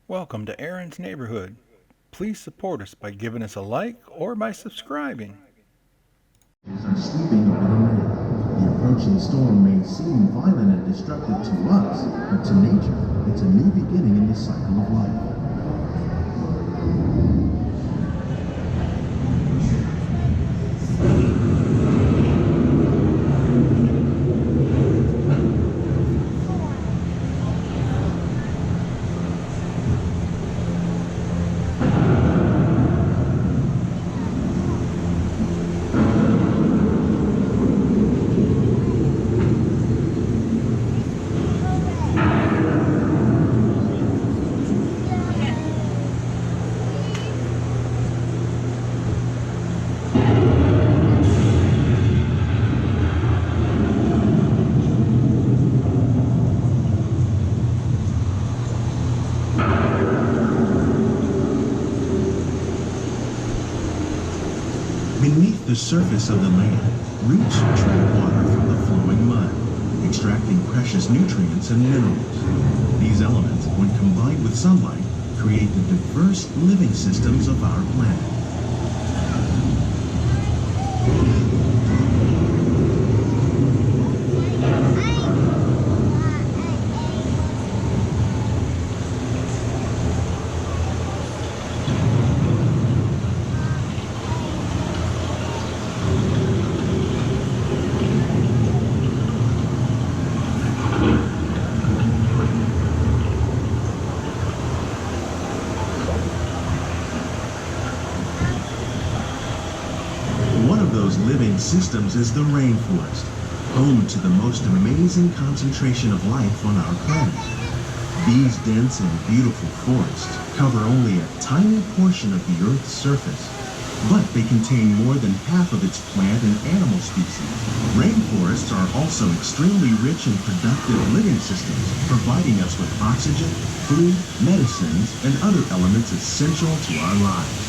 Welcome to Aaron's Neighborhood. Please support us by giving us a like or by subscribing. Are sleeping over the land. The approaching storm may seem violent and destructive to us, but to nature, it's a new beginning in the cycle of life. Beneath the surface of the land, roots trap water from the flowing mud, extracting precious nutrients and minerals. These elements, when combined with sunlight, create the diverse living systems of our planet. One of those living systems is the rainforest, home to the most amazing concentration of life on our planet. These dense and beautiful forests cover only a tiny portion of the Earth's surface, but they contain more than half of its plant and animal species. Rainforests are also extremely rich and productive living systems, providing us with oxygen, food, medicines, and other elements essential to our lives.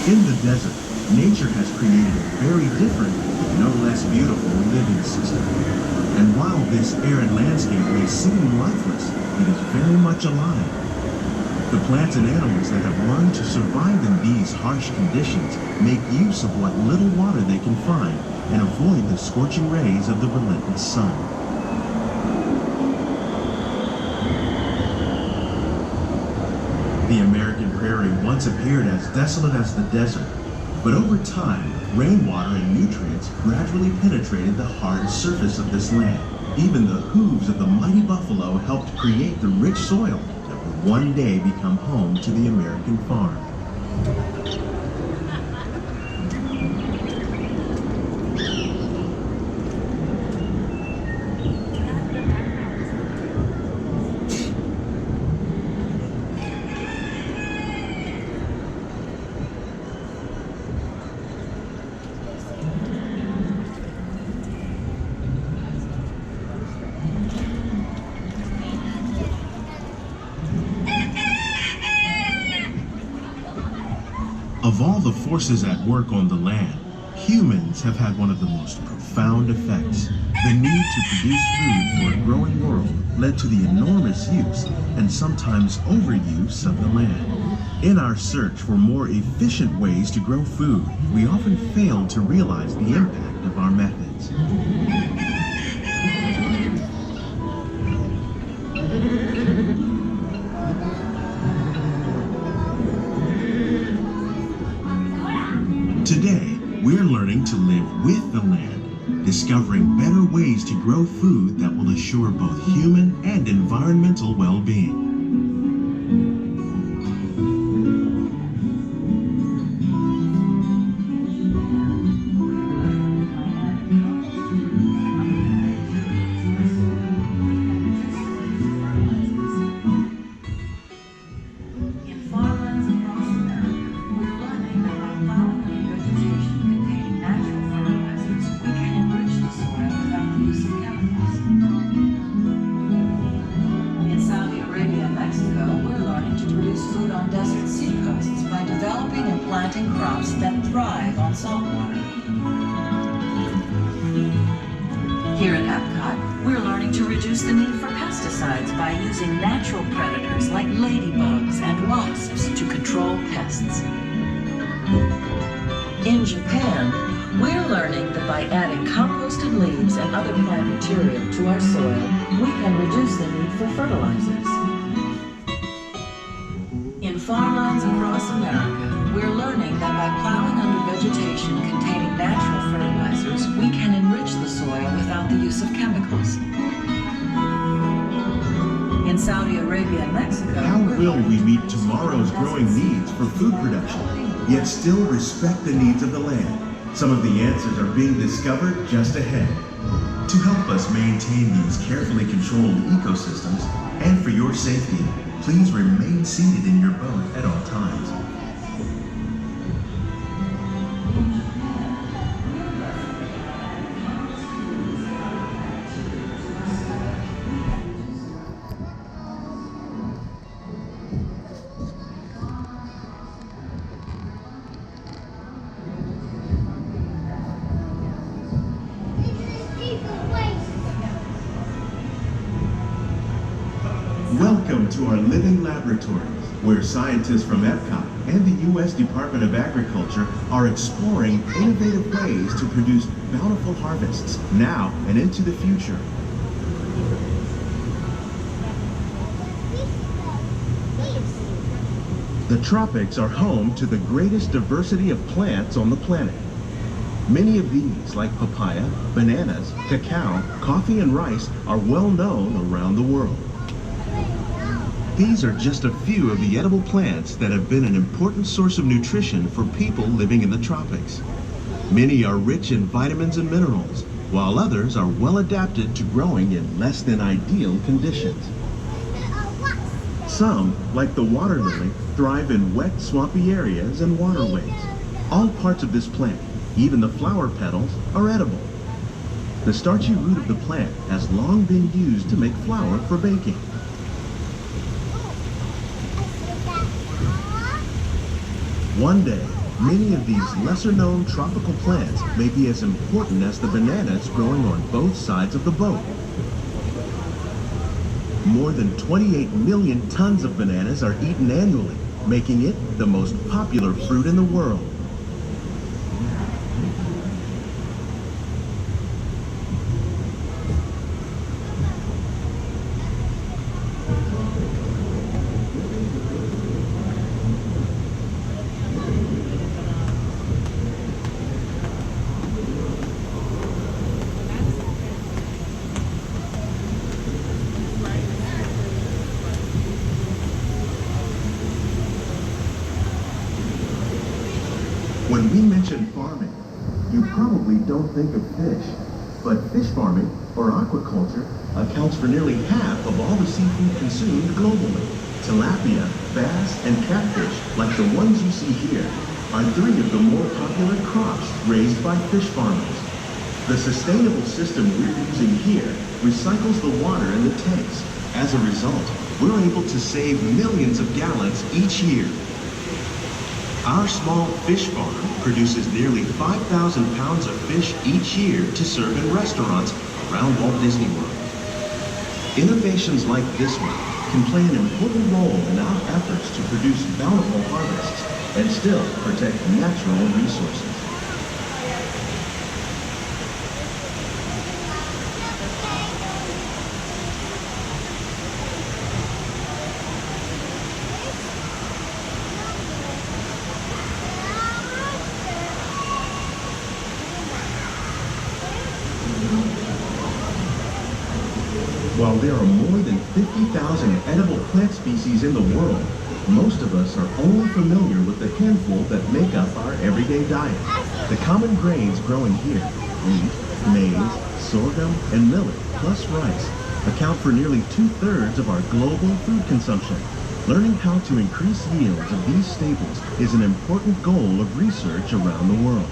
In the desert, nature has created a very different, but no less beautiful living system. And while this arid landscape may seem lifeless, it is very much alive. The plants and animals that have learned to survive in these harsh conditions make use of what little water they can find and avoid the scorching rays of the relentless sun. The American prairie once appeared as desolate as the desert, but over time, rainwater and nutrients gradually penetrated the hard surface of this land. Even the hooves of the mighty buffalo helped create the rich soil that would one day become home to the American farm. Of all the forces at work on the land, humans have had one of the most profound effects. The need to produce food for a growing world led to the enormous use and sometimes overuse of the land. In our search for more efficient ways to grow food, we often fail to realize the impact of our methods. Today, we're learning to live with the land, discovering better ways to grow food that will assure both human and environmental well-being. saltwater. Here at Epcot, we're learning to reduce the need for pesticides by using natural predators like ladybugs and wasps to control pests. In Japan, we're learning that by adding composted leaves and other plant material to our soil, we can reduce the need for fertilizers. In farmlands across America, we're learning that by plowing under vegetation containing natural fertilizers, we can enrich the soil without the use of chemicals. In Saudi Arabia and Mexico, How will we meet tomorrow's growing needs for food production, yet still respect the needs of the land? Some of the answers are being discovered just ahead. To help us maintain these carefully controlled ecosystems, and for your safety, please remain seated in your boat at all times. Welcome to our living laboratories, where scientists from Epcot and the U.S. Department of Agriculture are exploring innovative ways to produce bountiful harvests now and into the future. The tropics are home to the greatest diversity of plants on the planet. Many of these, like papaya, bananas, cacao, coffee, and rice, are well known around the world. These are just a few of the edible plants that have been an important source of nutrition for people living in the tropics. Many are rich in vitamins and minerals, while others are well adapted to growing in less than ideal conditions. Some, like the water lily, thrive in wet, swampy areas and waterways. All parts of this plant, even the flower petals, are edible. The starchy root of the plant has long been used to make flour for baking. One day, many of these lesser-known tropical plants may be as important as the bananas growing on both sides of the boat. More than 28 million tons of bananas are eaten annually, making it the most popular fruit in the world. When we mention farming, you probably don't think of fish. But fish farming, or aquaculture, accounts for nearly half of all the seafood consumed globally. Tilapia, bass, and catfish, like the ones you see here, are three of the more popular crops raised by fish farmers. The sustainable system we're using here recycles the water in the tanks. As a result, we're able to save millions of gallons each year. Our small fish farm produces nearly 5,000 pounds of fish each year to serve in restaurants around Walt Disney World. Innovations like this one can play an important role in our efforts to produce bountiful harvests and still protect natural resources. While there are more than 50,000 edible plant species in the world, most of us are only familiar with the handful that make up our everyday diet. The common grains growing here, wheat, maize, sorghum, and millet, plus rice, account for nearly 2/3 of our global food consumption. Learning how to increase yields of these staples is an important goal of research around the world.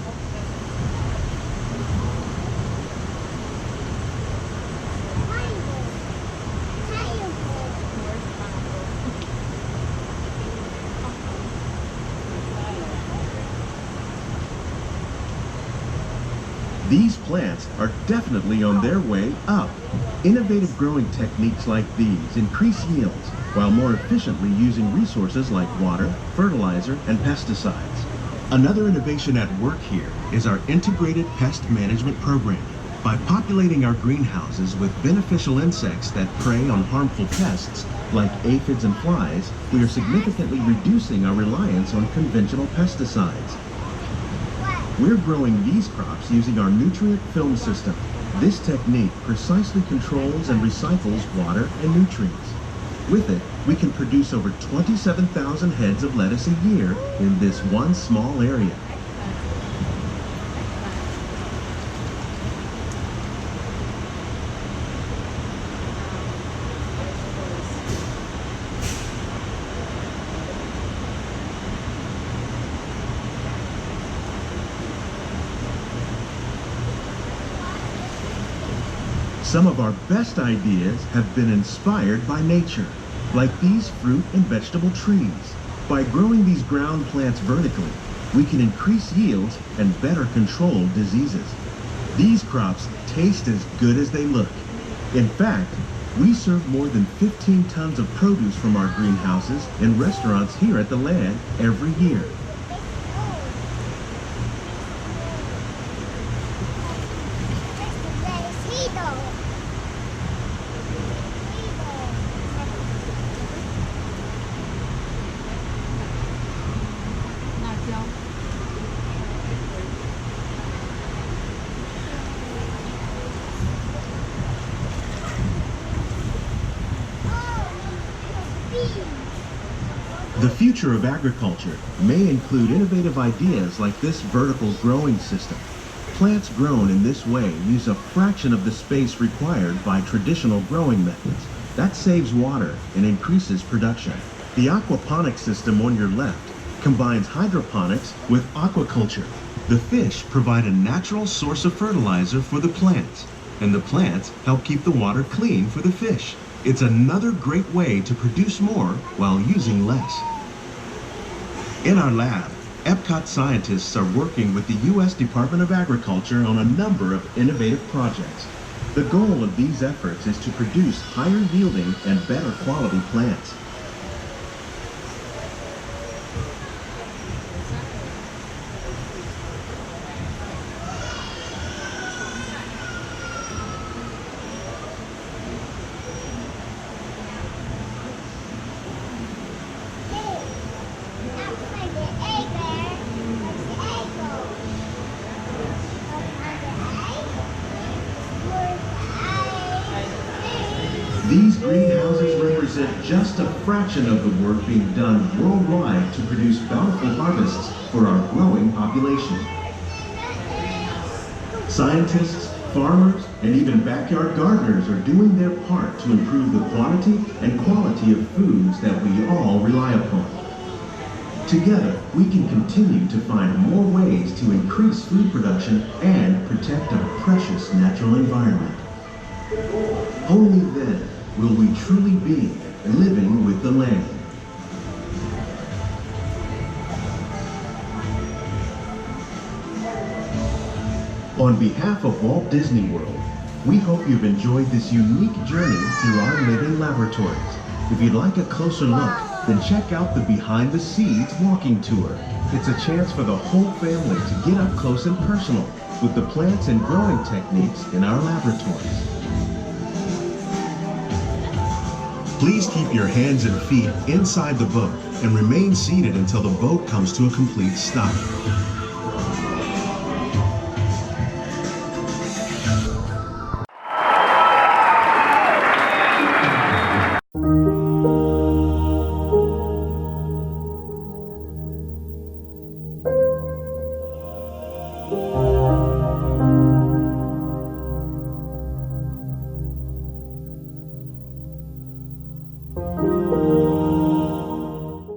These plants are definitely on their way up. Innovative growing techniques like these increase yields while more efficiently using resources like water, fertilizer, and pesticides. Another innovation at work here is our integrated pest management program. By populating our greenhouses with beneficial insects that prey on harmful pests like aphids and flies, we are significantly reducing our reliance on conventional pesticides. We're growing these crops using our nutrient film system. This technique precisely controls and recycles water and nutrients. With it, we can produce over 27,000 heads of lettuce a year in this one small area. Some of our best ideas have been inspired by nature, like these fruit and vegetable trees. By growing these ground plants vertically, we can increase yields and better control diseases. These crops taste as good as they look. In fact, we serve more than 15 tons of produce from our greenhouses in restaurants here at the land every year. The future of agriculture may include innovative ideas like this vertical growing system. Plants grown in this way use a fraction of the space required by traditional growing methods. That saves water and increases production. The aquaponics system on your left combines hydroponics with aquaculture. The fish provide a natural source of fertilizer for the plants, and the plants help keep the water clean for the fish. It's another great way to produce more while using less. In our lab, Epcot scientists are working with the U.S. Department of Agriculture on a number of innovative projects. The goal of these efforts is to produce higher yielding and better quality plants. These greenhouses represent just a fraction of the work being done worldwide to produce bountiful harvests for our growing population. Scientists, farmers, and even backyard gardeners are doing their part to improve the quantity and quality of foods that we all rely upon. Together, we can continue to find more ways to increase food production and protect our precious natural environment. Only then will we truly be living with the land. On behalf of Walt Disney World, we hope you've enjoyed this unique journey through our living laboratories. If you'd like a closer look, then check out the Behind the Seeds walking tour. It's a chance for the whole family to get up close and personal with the plants and growing techniques in our laboratories. Please keep your hands and feet inside the boat and remain seated until the boat comes to a complete stop.